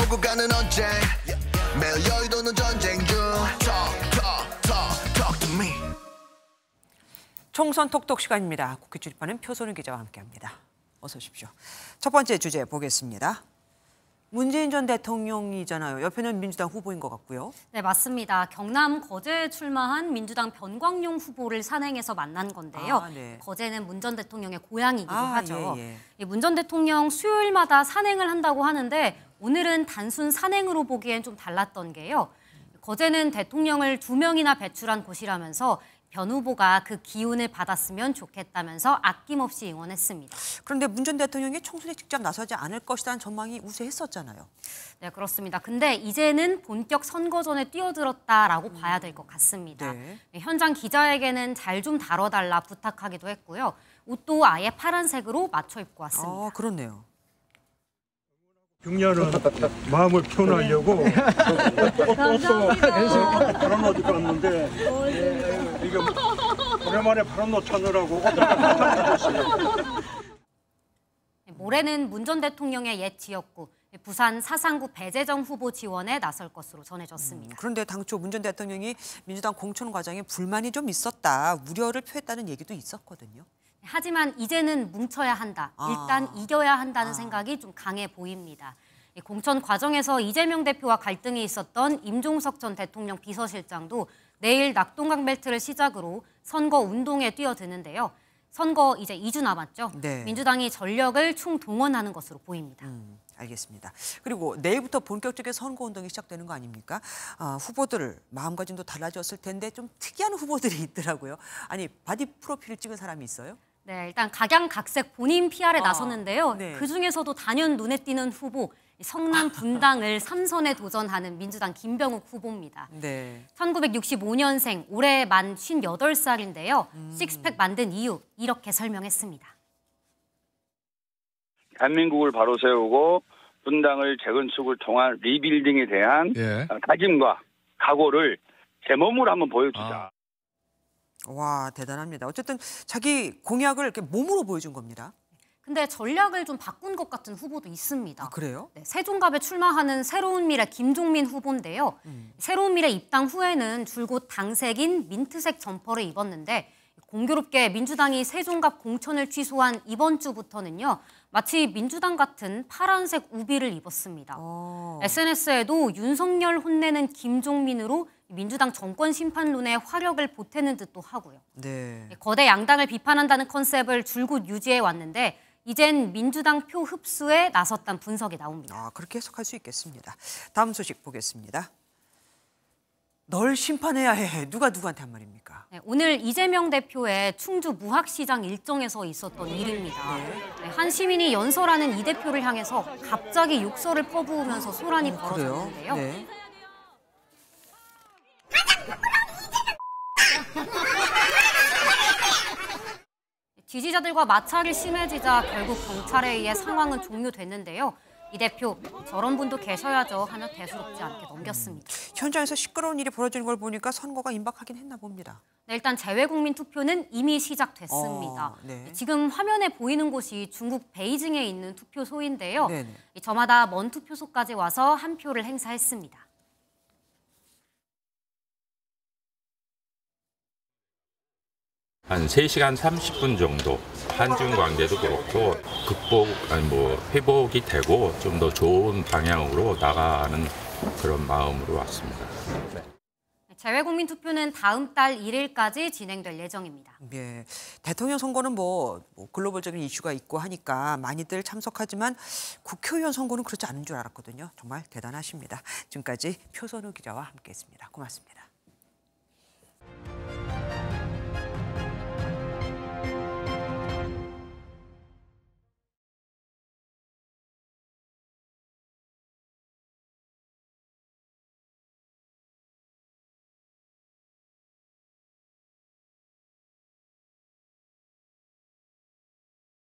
누군가는 언제 매일 여의도는 전쟁 중 Talk to me. 총선 톡톡 시간입니다. 국회 출입하는 표선우 기자와 함께합니다. 어서 오십시오. 첫 번째 주제 보겠습니다. 문재인 전 대통령이잖아요. 옆에는 민주당 후보인 것 같고요. 네, 맞습니다. 경남 거제에 출마한 민주당 변광용 후보를 산행해서 만난 건데요. 네. 거제는 문 전 대통령의 고향이기도 하죠. 문 전 대통령 수요일마다 산행을 한다고 하는데 오늘은 단순 산행으로 보기엔 좀 달랐던 게요. 거제는 대통령을 2명이나 배출한 곳이라면서 변 후보가 그 기운을 받았으면 좋겠다면서 아낌없이 응원했습니다. 그런데 문 전 대통령이 총선에 직접 나서지 않을 것이라는 전망이 우세했었잖아요. 네, 그렇습니다. 근데 이제는 본격 선거전에 뛰어들었다라고 봐야 될 것 같습니다. 네. 현장 기자에게는 잘 좀 다뤄달라 부탁하기도 했고요. 옷도 아예 파란색으로 맞춰 입고 왔습니다. 그렇네요. 격려는 마음을 표현하려고 옷도 그런 옷 입고 왔는데 이게 오랜만에 파란 옷 찾느라고 모레는 문 전 대통령의 옛 지역구 부산 사상구 배재정 후보 지원에 나설 것으로 전해졌습니다. 그런데 당초 문 전 대통령이 민주당 공천 과정에 불만이 좀 있었다, 우려를 표했다는 얘기도 있었거든요. 하지만 이제는 뭉쳐야 한다. 일단 이겨야 한다는 생각이 좀 강해 보입니다. 공천 과정에서 이재명 대표와 갈등이 있었던 임종석 전 대통령 비서실장도 내일 낙동강 벨트를 시작으로 선거 운동에 뛰어드는데요. 선거 이제 2주 남았죠. 네. 민주당이 전력을 총동원하는 것으로 보입니다. 알겠습니다. 그리고 내일부터 본격적인 선거운동이 시작되는 거 아닙니까? 후보들 마음가짐도 달라졌을 텐데 좀 특이한 후보들이 있더라고요. 아니, 바디 프로필을 찍은 사람이 있어요? 네, 일단 각양각색 본인 PR에 나섰는데요. 네. 그중에서도 단연 눈에 띄는 후보, 성남 분당을 3선에 도전하는 민주당 김병욱 후보입니다. 네. 1965년생, 올해 만 58살인데요. 식스팩 만든 이유, 이렇게 설명했습니다. 대한민국을 바로 세우고 분당을 재건축을 통한 리빌딩에 대한 다짐과 각오를 제 몸으로 한번 보여주자. 와, 대단합니다. 어쨌든 자기 공약을 이렇게 몸으로 보여준 겁니다. 근데 전략을 좀 바꾼 것 같은 후보도 있습니다. 그래요? 네, 세종갑에 출마하는 새로운 미래 김종민 후보인데요. 새로운 미래 입당 후에는 줄곧 당색인 민트색 점퍼를 입었는데 공교롭게 민주당이 세종갑 공천을 취소한 이번 주부터는요. 마치 민주당 같은 파란색 우비를 입었습니다. SNS에도 윤석열 혼내는 김종민으로 민주당 정권 심판론에 화력을 보태는 듯도 하고요. 네. 거대 양당을 비판한다는 컨셉을 줄곧 유지해 왔는데 이젠 민주당 표 흡수에 나섰다는 분석이 나옵니다. 그렇게 해석할 수 있겠습니다. 다음 소식 보겠습니다. 널 심판해야 해. 누가 누구한테 한 말입니까? 네, 오늘 이재명 대표의 충주 무학시장 일정에서 있었던 일입니다. 네, 한 시민이 연설하는 이 대표를 향해서 갑자기 욕설을 퍼부으면서 소란이 벌어졌는데요. 네. 지지자들과 마찰이 심해지자 결국 경찰에 의해 상황은 종료됐는데요. 이 대표, 저런 분도 계셔야죠 하며 대수롭지 않게 넘겼습니다. 현장에서 시끄러운 일이 벌어지는 걸 보니까 선거가 임박하긴 했나 봅니다. 네, 일단 재외국민 투표는 이미 시작됐습니다. 네. 지금 화면에 보이는 곳이 중국 베이징에 있는 투표소인데요. 네네. 저마다 먼 투표소까지 와서 한 표를 행사했습니다. 한 3시간 30분 정도 한중 관계도 그렇고 회복이 되고 좀 더 좋은 방향으로 나가는 그런 마음으로 왔습니다. 재외국민 투표는 다음 달 1일까지 진행될 예정입니다. 예, 대통령 선거는 뭐 글로벌적인 이슈가 있고 하니까 많이들 참석하지만 국회의원 선거는 그렇지 않은 줄 알았거든요. 정말 대단하십니다. 지금까지 표선우 기자와 함께했습니다. 고맙습니다.